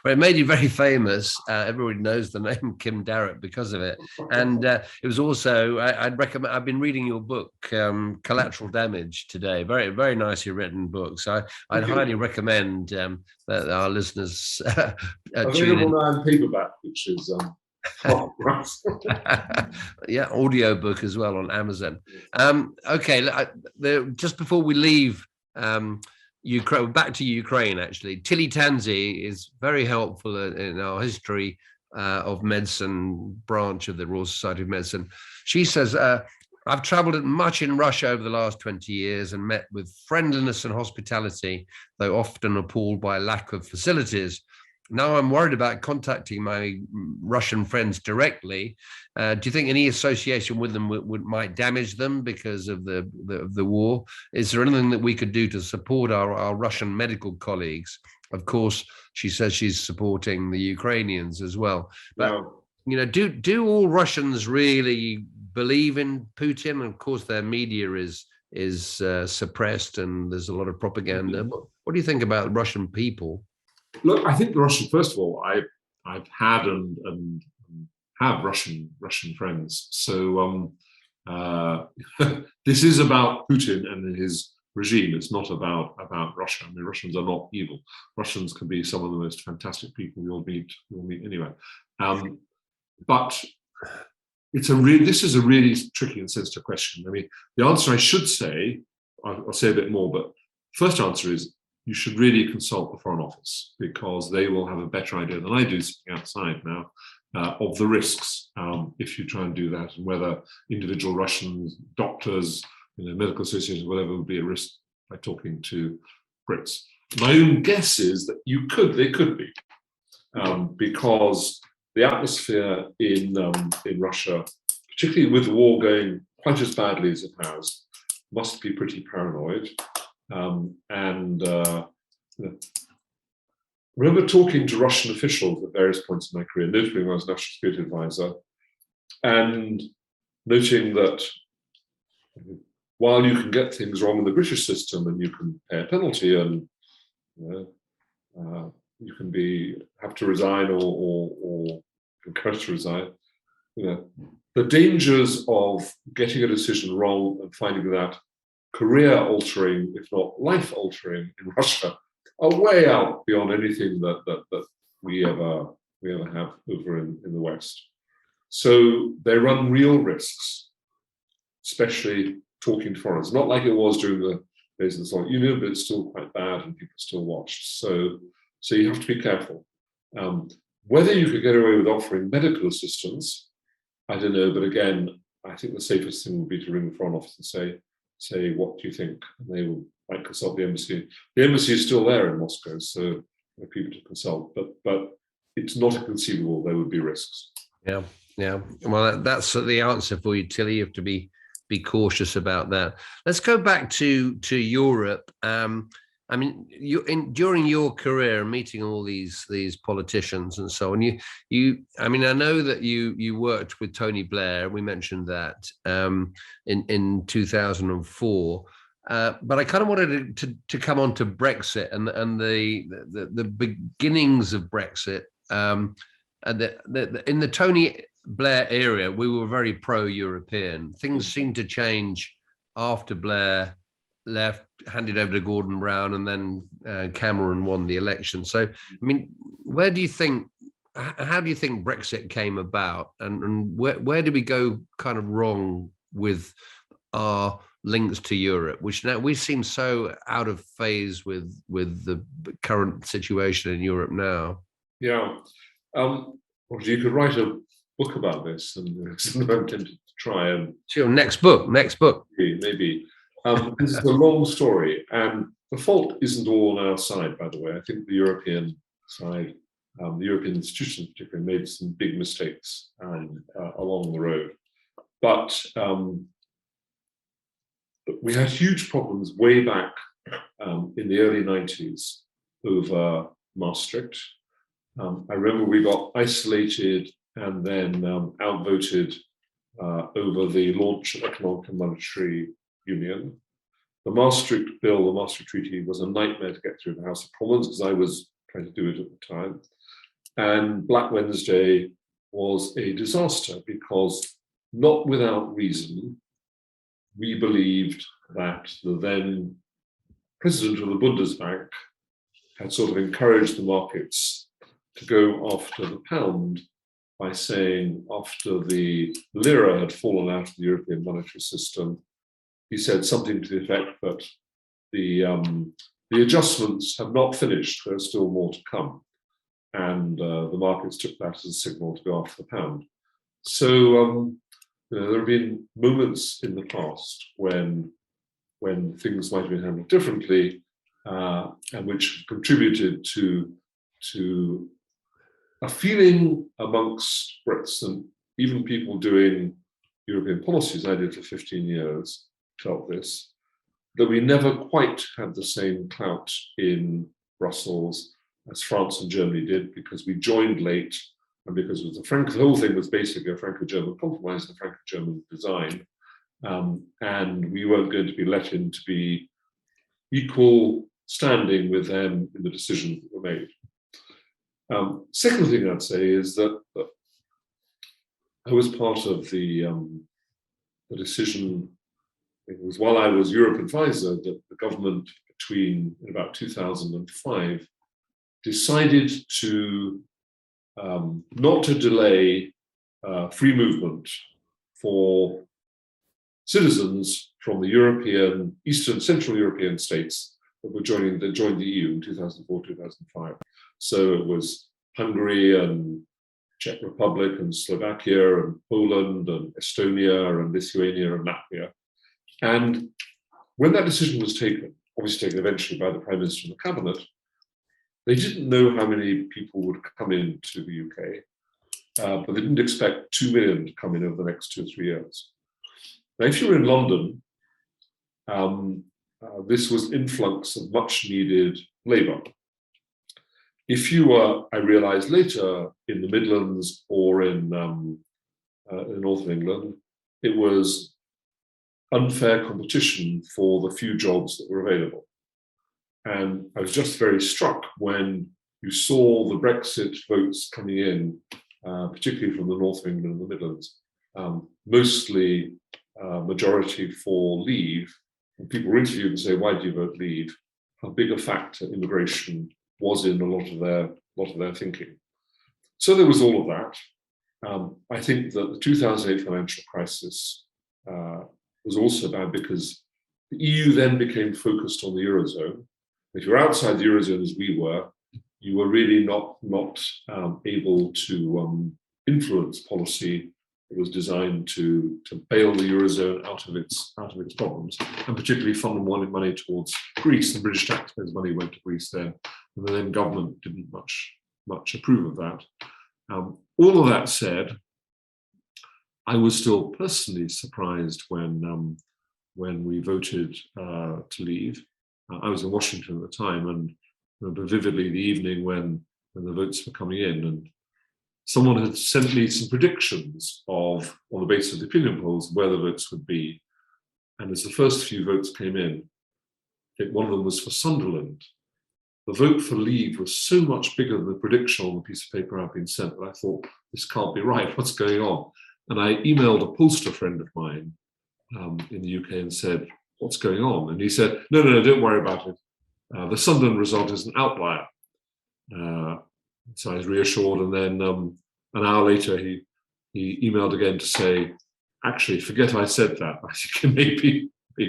Well, it made you very famous. Everybody knows the name Kim Darroch because of it. And it was also, I'd recommend, I've been reading your book, Collateral Damage, today. Very, very nicely written book. So I'd highly recommend that our listeners tune in. Available now in paperback, which is... yeah, audio book as well on Amazon. Okay, just before we leave Ukraine, back to Ukraine, actually, Tilly Tanzi is very helpful in our history of medicine branch of the Royal Society of Medicine. She says, I've traveled much in Russia over the last 20 years and met with friendliness and hospitality, though often appalled by lack of facilities. Now I'm worried about contacting my Russian friends directly. Do you think any association with them might damage them because of the war? Is there anything that we could do to support our Russian medical colleagues? Of course, she says she's supporting the Ukrainians as well. But you know, do all Russians really believe in Putin? And of course, their media is suppressed, and there's a lot of propaganda. But what do you think about Russian people? Look, I think the Russian, first of all, I've had and have Russian friends. So this is about Putin and his regime. It's not about Russia. I mean, Russians are not evil. Russians can be some of the most fantastic people you'll meet anyway. But this is a really tricky and sensitive question. I mean, the answer I should say, I'll say a bit more, but first answer is, you should really consult the Foreign Office, because they will have a better idea than I do sitting outside now of the risks if you try and do that, and whether individual Russian doctors, medical associations, whatever, would be at risk by talking to Brits. My own guess is that they could be, because the atmosphere in Russia, particularly with the war going quite as badly as it has, must be pretty paranoid. Remember talking to Russian officials at various points in my career, notably when I was National Security Advisor, and noting that while you can get things wrong in the British system and you can pay a penalty and you can have to resign or encouraged to resign, the dangers of getting a decision wrong and finding that career-altering, if not life-altering, in Russia are way out beyond anything that we ever have over in the West. So they run real risks, especially talking to foreigners. Not like it was during the days of the Soviet Union, but it's still quite bad and people still watched. So you have to be careful. Whether you could get away with offering medical assistance, I don't know. But again, I think the safest thing would be to ring the Foreign Office and say, what do you think? And they might consult the embassy. The embassy is still there in Moscow, so there are people to consult. But it's not inconceivable there would be risks. Yeah. Well, that's the answer for you, Tilly. You have to be cautious about that. Let's go back to Europe. I mean, during your career, meeting all these politicians and so on, I mean, I know that you worked with Tony Blair. We mentioned that in 2004. But I kind of wanted to come on to Brexit and the beginnings of Brexit. And in the Tony Blair era, we were very pro-European. Things seemed to change after Blair left, handed over to Gordon Brown, and then Cameron won the election. So, I mean, how do you think Brexit came about, and where did we go kind of wrong with our links to Europe, which now we seem so out of phase with the current situation in Europe now? Yeah. Well, you could write a book about this, and something I'm tempted to try. And sure, next book. Maybe. This is a long story, and the fault isn't all on our side, by the way. I think the European side, the European institutions particularly, made some big mistakes along the road. But we had huge problems way back in the early 90s over Maastricht. I remember we got isolated and then outvoted over the launch of Economic and Monetary Union. The Maastricht Bill, the Maastricht Treaty, was a nightmare to get through the House of Commons because I was trying to do it at the time. And Black Wednesday was a disaster because, not without reason, we believed that the then president of the Bundesbank had sort of encouraged the markets to go after the pound by saying, after the lira had fallen out of the European monetary system, he said something to the effect that the adjustments have not finished, there's still more to come. And the markets took that as a signal to go after the pound. So there have been moments in the past when things might have been handled differently, and which contributed to a feeling amongst Brits and even people doing European policies, I did for 15 years, felt this, that we never quite had the same clout in Brussels as France and Germany did, because we joined late, and because it was the whole thing was basically a Franco-German compromise and Franco-German design, and we weren't going to be let in to be equal standing with them in the decisions that were made. Second thing I'd say is that I was part of the decision. It was while I was Europe advisor that the government, in about 2005, decided to not to delay free movement for citizens from the European, Eastern, Central European states that joined the EU in 2004, 2005. So it was Hungary and Czech Republic and Slovakia and Poland and Estonia and Lithuania and Latvia. And when that decision was taken, obviously taken eventually by the Prime Minister and the Cabinet, they didn't know how many people would come into the UK, but they didn't expect 2 million to come in over the next 2 or 3 years. Now, if you were in London, this was influx of much needed labour. If you were, I realised later, in the Midlands or in the north of England, it was unfair competition for the few jobs that were available. And I was just very struck when you saw the Brexit votes coming in, particularly from the north of England and the Midlands, mostly majority for leave. And people were interviewed and say, why do you vote leave? How big a factor immigration was in a lot of their thinking. So there was all of that. I think that the 2008 financial crisis was also bad because the EU then became focused on the Eurozone. If you're outside the Eurozone, as we were, you were really not able to influence policy that was designed to bail the Eurozone out of its problems, and particularly fund money towards Greece. The British taxpayers' money went to Greece then, and the then government didn't much approve of that. All of that said, I was still personally surprised when we voted to leave. I was in Washington at the time, and remember vividly the evening when the votes were coming in, and someone had sent me some predictions on the basis of the opinion polls, where the votes would be. And as the first few votes came in, one of them was for Sunderland. The vote for leave was so much bigger than the prediction on the piece of paper I'd been sent that I thought, this can't be right, what's going on? And I emailed a pollster friend of mine in the UK and said, what's going on? And he said, no, don't worry about it. The Sunderland result is an outlier. So I was reassured, and then an hour later he emailed again to say, actually, forget I said that. I think it may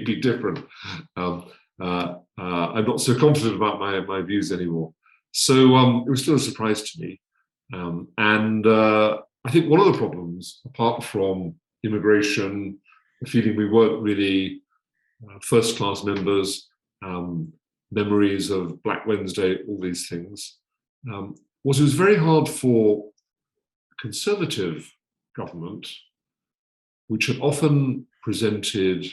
be different. I'm not so confident about my views anymore. So it was still a surprise to me. And I think one of the problems, apart from immigration, the feeling we weren't really first-class members, memories of Black Wednesday, all these things, was it was very hard for conservative government, which had often presented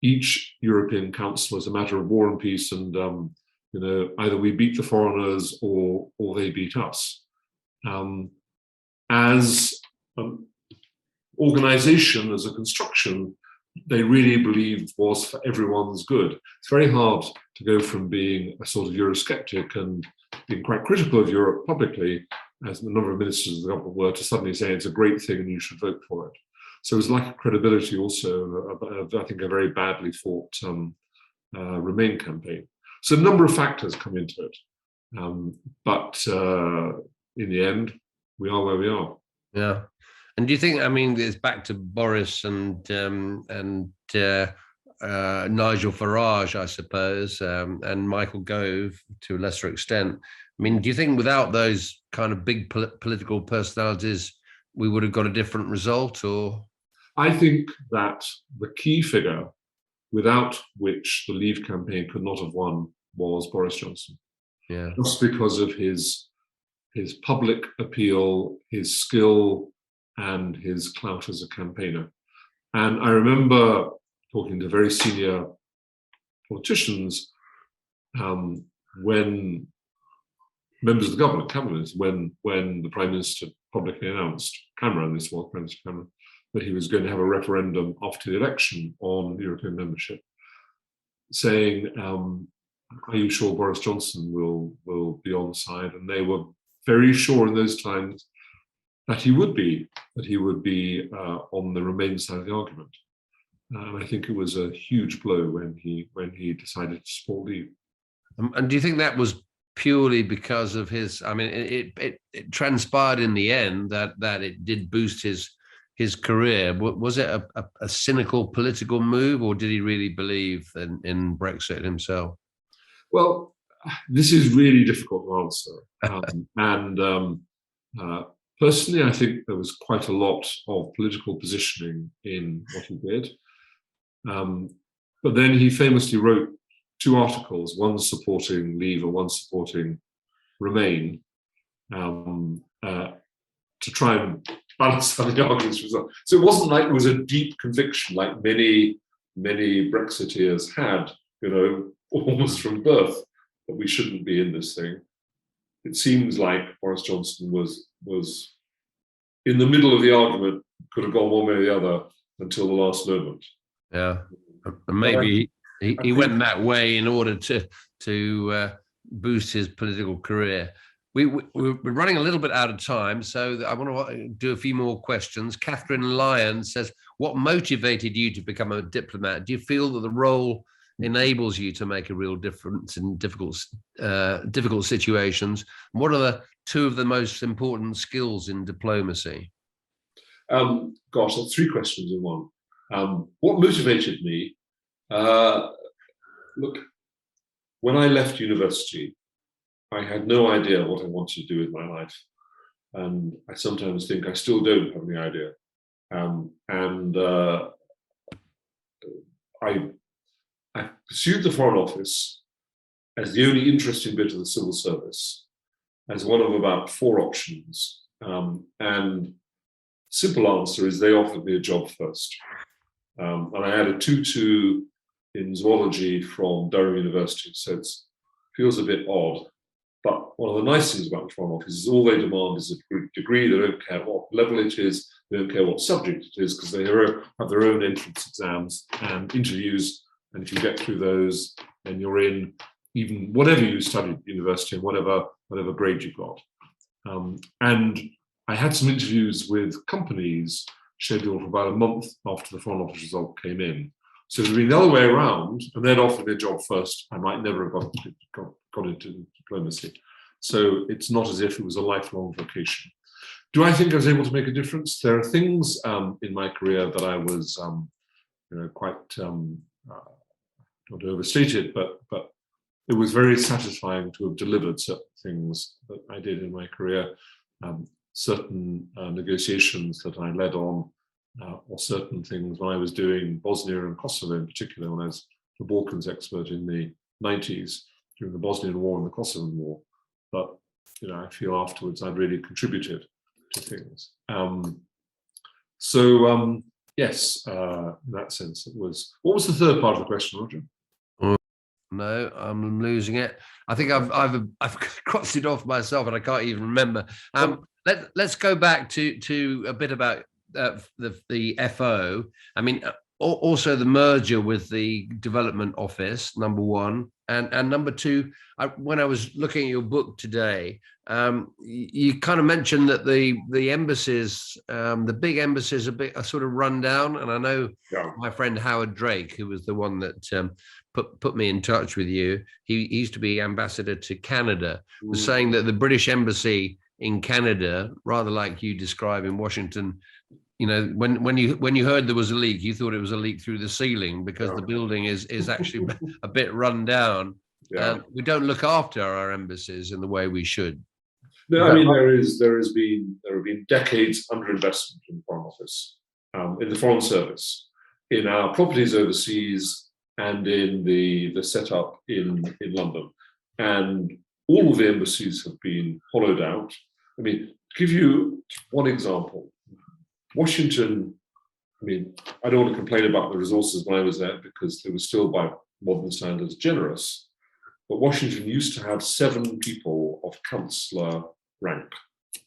each European Council as a matter of war and peace, and either we beat the foreigners or they beat us. As an organization, as a construction, they really believed was for everyone's good. It's very hard to go from being a sort of Eurosceptic and being quite critical of Europe publicly, as a number of ministers of the government were, to suddenly say it's a great thing and you should vote for it. So it was like credibility also, I think a very badly fought Remain campaign. So a number of factors come into it. But in the end, we are where we are. Yeah. And do you think, I mean, it's back to Boris and Nigel Farage, I suppose, and Michael Gove to a lesser extent. I mean, do you think without those kind of big political personalities, we would have got a different result? Or I think that the key figure without which the Leave campaign could not have won was Boris Johnson. Yeah. Just because of his public appeal, his skill, and his clout as a campaigner. And I remember talking to very senior politicians when members of the government, cabinets, when the Prime Minister publicly announced, Cameron, this was Prime Minister Cameron, that he was going to have a referendum after the election on European membership, saying, are you sure Boris Johnson will be on side? And they were very sure in those times that he would be on the Remain side of the argument. And I think it was a huge blow when he decided to support Leave. And do you think that was purely because of his? I mean, it transpired in the end that it did boost his career. Was it a cynical political move, or did he really believe in Brexit himself? Well, this is really difficult to answer. Personally, I think there was quite a lot of political positioning in what he did. But then he famously wrote 2 articles, one supporting Leave and one supporting Remain, to try and balance out the arguments. So it wasn't like it was a deep conviction like many Brexiteers had, almost from birth, that we shouldn't be in this thing. It seems like Boris Johnson was in the middle of the argument, could have gone one way or the other until the last moment. Yeah, maybe he went that way in order to boost his political career. We're running a little bit out of time, so I want to do a few more questions. Catherine Lyon says, what motivated you to become a diplomat? Do you feel that the role enables you to make a real difference in difficult situations? What are 2 of the most important skills in diplomacy? Gosh, that's 3 questions in one. What motivated me? Look, when I left university, I had no idea what I wanted to do with my life. And I sometimes think I still don't have any idea. I pursued the Foreign Office as the only interesting bit of the civil service, as one of about 4 options. And simple answer is they offered me a job first. And I had a 2-2 in zoology from Durham University, so it feels a bit odd. But one of the nice things about the Foreign Office is all they demand is a degree. They don't care what level it is, they don't care what subject it is, because they have their own entrance exams and interviews. And if you get through those, then you're in, even whatever you studied at university and whatever grade you got. And I had some interviews with companies scheduled for about a month after the Foreign Office result came in. So it would be the other way around, and they'd offered me a job first. I might never have got into diplomacy. So it's not as if it was a lifelong vocation. Do I think I was able to make a difference? There are things in my career that I was, quite, not to overstate it, but it was very satisfying to have delivered certain things that I did in my career, certain negotiations that I led on, or certain things when I was doing Bosnia and Kosovo in particular, when I was the Balkans expert in the 90s during the Bosnian War and the Kosovan War. But I feel afterwards I'd really contributed to things. Yes, in that sense, it was. What was the third part of the question, Roger? No, I'm losing it. I think I've crossed it off myself, and I can't even remember. Let's go back to a bit about the FO. I mean, also the merger with the development office, number one, and number two. When I was looking at your book today, you kind of mentioned that the embassies, the big embassies, are sort of run down. And I know my friend Howard Drake, who was the one that put me in touch with you, he used to be ambassador to Canada, was saying that the British embassy in Canada, rather like you describe in Washington, when you heard there was a leak, you thought it was a leak through the ceiling because the building is actually a bit run down. We don't look after our embassies in the way we should. No, I mean there have been decades underinvestment in the Foreign Office, in the Foreign Service, in our properties overseas, and in the setup in London, and all of the embassies have been hollowed out. I mean, to give you one example, Washington. I mean, I don't want to complain about the resources when I was there because they were still, by modern standards, generous. But Washington used to have 7 people of councillor rank,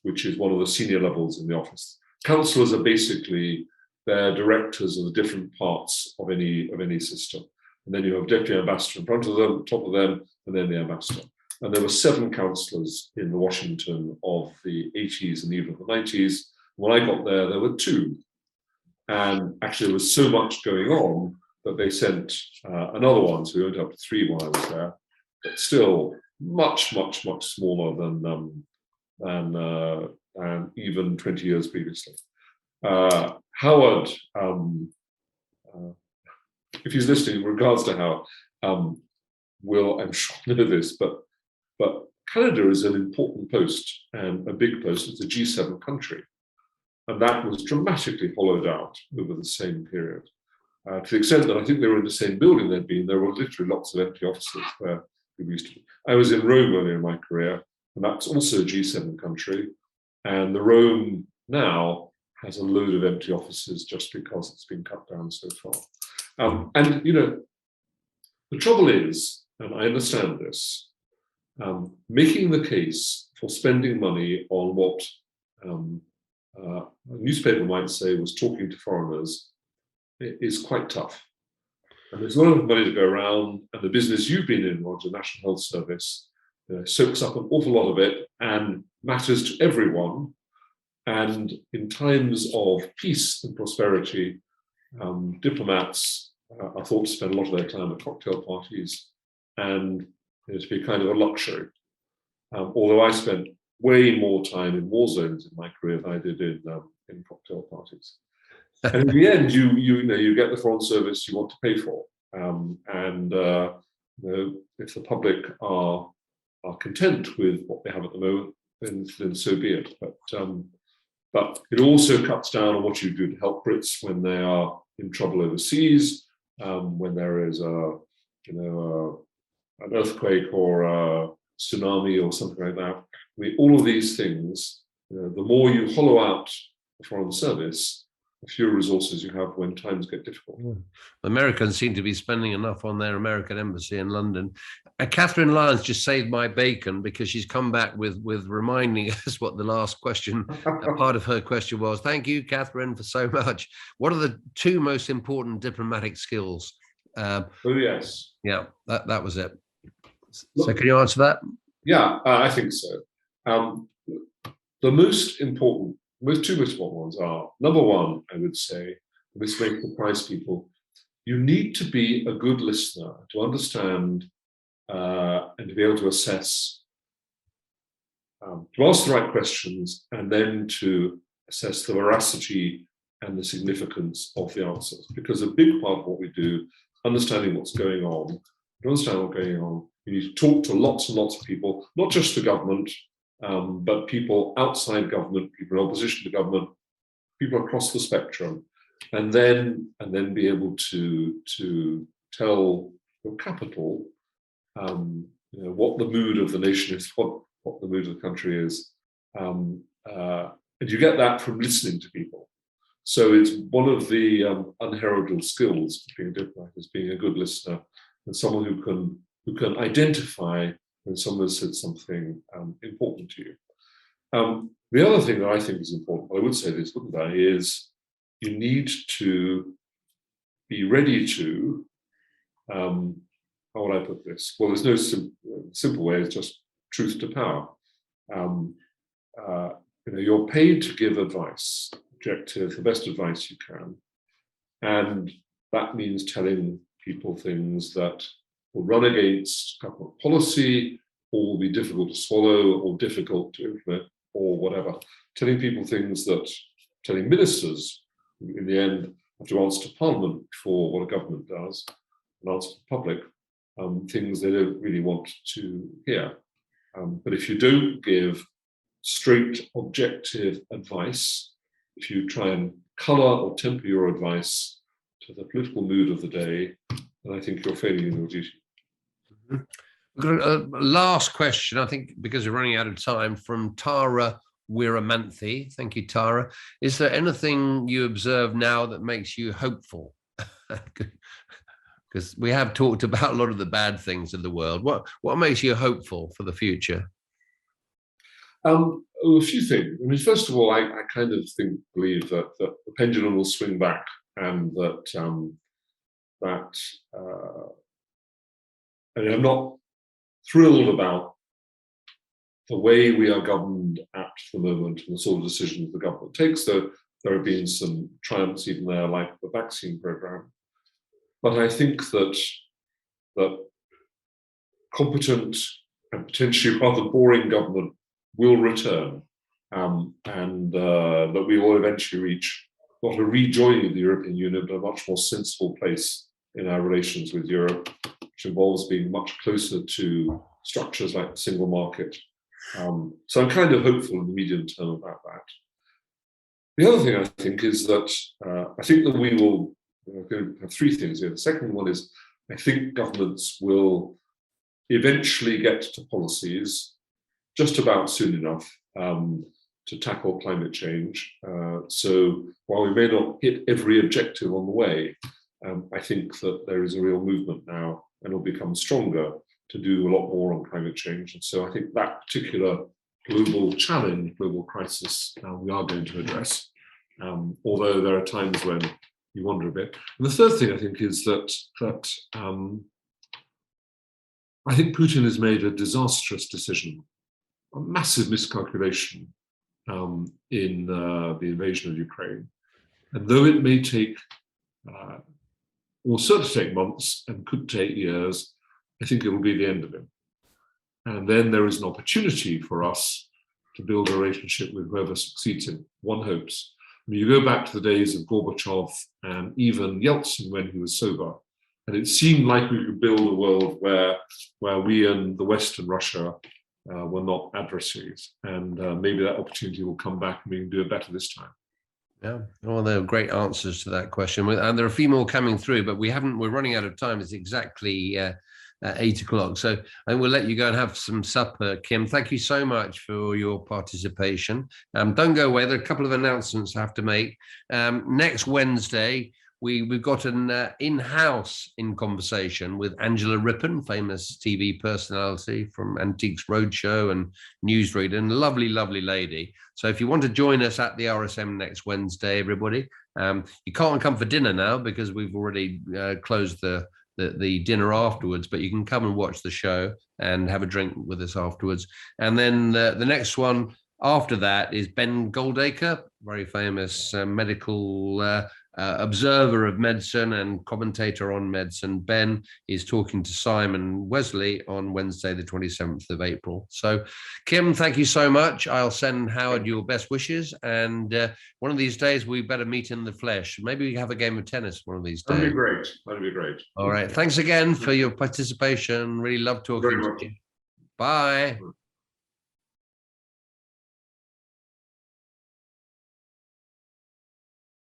which is one of the senior levels in the office. Councillors are basically they're directors of the different parts of any system. And then you have deputy ambassador in front of them, top of them, and then the ambassador. And there were 7 councillors in the Washington of the 80s and even of the 90s. When I got there were 2. And actually there was so much going on that they sent another one, so we went up to 3 while I was there. But still much, much, much smaller than even 20 years previously. Howard, if he's listening, in regards to Howard, will, I'm sure, know this, but Canada is an important post and a big post. It's a G7 country. And that was dramatically hollowed out over the same period. To the extent that I think they were in the same building they'd been, there were literally lots of empty offices where we used to be. I was in Rome earlier in my career, and that's also a G7 country. And the Rome now has a load of empty offices just because it's been cut down so far. And the trouble is, and I understand this, making the case for spending money on what a newspaper might say was talking to foreigners is quite tough. And there's a lot of money to go around, and the business you've been in, Roger, National Health Service, soaks up an awful lot of it and matters to everyone. And in times of peace and prosperity, diplomats are thought to spend a lot of their time at cocktail parties, and to be kind of a luxury. Although I spent way more time in war zones in my career than I did in cocktail parties. And in the end, you get the Foreign Service you want to pay for, and if the public are content with what they have at the moment, then so be it. But it also cuts down on what you do to help Brits when they are in trouble overseas, when there is an earthquake or a tsunami or something like that. I mean, all of these things, the more you hollow out the Foreign Service, the fewer resources you have when times get difficult. Americans seem to be spending enough on their American embassy in London. Catherine Lyons just saved my bacon because she's come back with reminding us what the last question, part of her question was. Thank you, Catherine, for so much. What are the 2 most important diplomatic skills? Yes. Yeah, that was it. So can you answer that? Yeah, I think so. The most 2 most important ones are, number one, I would say, this may surprise people, you need to be a good listener to understand and to be able to assess, to ask the right questions, and then to assess the veracity and the significance of the answers. Because a big part of what we do, understanding what's going on, to understand what's going on, you need to talk to lots and lots of people, not just the government, but people outside government, people in opposition to government, people across the spectrum, and then be able to tell your capital what the mood of the nation is, what the mood of the country is, and you get that from listening to people. So it's one of the unheralded skills of being a diplomat, is being a good listener and someone who can identify when someone has said something important to you. The other thing that I think is important, I would say this, wouldn't I, is you need to be ready to, how would I put this? Well, there's no simple way, it's just truth to power. You're paid to give advice, objective, the best advice you can. And that means telling people things that will run against government policy, or will be difficult to swallow, or difficult to implement, or whatever. Telling people things that, telling ministers, in the end, have to answer to Parliament for what a government does, and answer to the public, things they don't really want to hear. But if you don't give straight, objective advice, if you try and colour or temper your advice to the political mood of the day, then I think you're failing in your duty. Mm-hmm. We've got a last question, I think, because we're running out of time, from Tara Wiramanthi. Thank you, Tara. Is there anything you observe now that makes you hopeful? Because we have talked about a lot of the bad things in the world. What makes you hopeful for the future? A few things. I mean, first of all, I kind of believe that the pendulum will swing back, and that I'm not thrilled about the way we are governed at the moment and the sort of decisions the government takes, though there have been some triumphs even there, like the vaccine program. But I think that competent and potentially rather boring government will return, and that we will eventually reach not a rejoining of the European Union, but a much more sensible place in our relations with Europe, which involves being much closer to structures like the single market. So I'm kind of hopeful in the medium term about that. The other thing I think is that I think that we will have three things here. The second one is I think governments will eventually get to policies just about soon enough to tackle climate change. So while we may not hit every objective on the way, I think that there is a real movement now, and will become stronger, to do a lot more on climate change. And so I think that particular global challenge, global crisis, we are going to address, although there are times when you wonder a bit. And the third thing I think is that I think Putin has made a disastrous decision, a massive miscalculation in the invasion of Ukraine. And though it may take, will certainly take months and could take years, I think it will be the end of him. And then there is an opportunity for us to build a relationship with whoever succeeds him. One hopes. I mean, you go back to the days of Gorbachev and even Yeltsin when he was sober, and it seemed like we could build a world where we and the West and Russia were not adversaries. And maybe that opportunity will come back and we can do it better this time. Yeah, well, there are great answers to that question, and there are a few more coming through, but we're running out of time. It's exactly 8 o'clock, so I will let you go and have some supper. Kim, thank you so much for your participation. Don't go away. There are a couple of announcements I have to make. Next Wednesday, we've got an in-house in conversation with Angela Rippon, famous TV personality from Antiques Roadshow and Newsreader, and lovely, lovely lady. So if you want to join us at the RSM next Wednesday, everybody, you can't come for dinner now because we've already closed the dinner afterwards, but you can come and watch the show and have a drink with us afterwards. And then the next one after that is Ben Goldacre, very famous medical observer of medicine and commentator on medicine. Ben is talking to Simon Wesley on Wednesday, the 27th of April. So, Kim, thank you so much. I'll send Howard your best wishes. And one of these days, we better meet in the flesh. Maybe we can have a game of tennis one of these days. That'd be great. That'd be great. All right. Thanks again for your participation. Really love talking to you. Bye.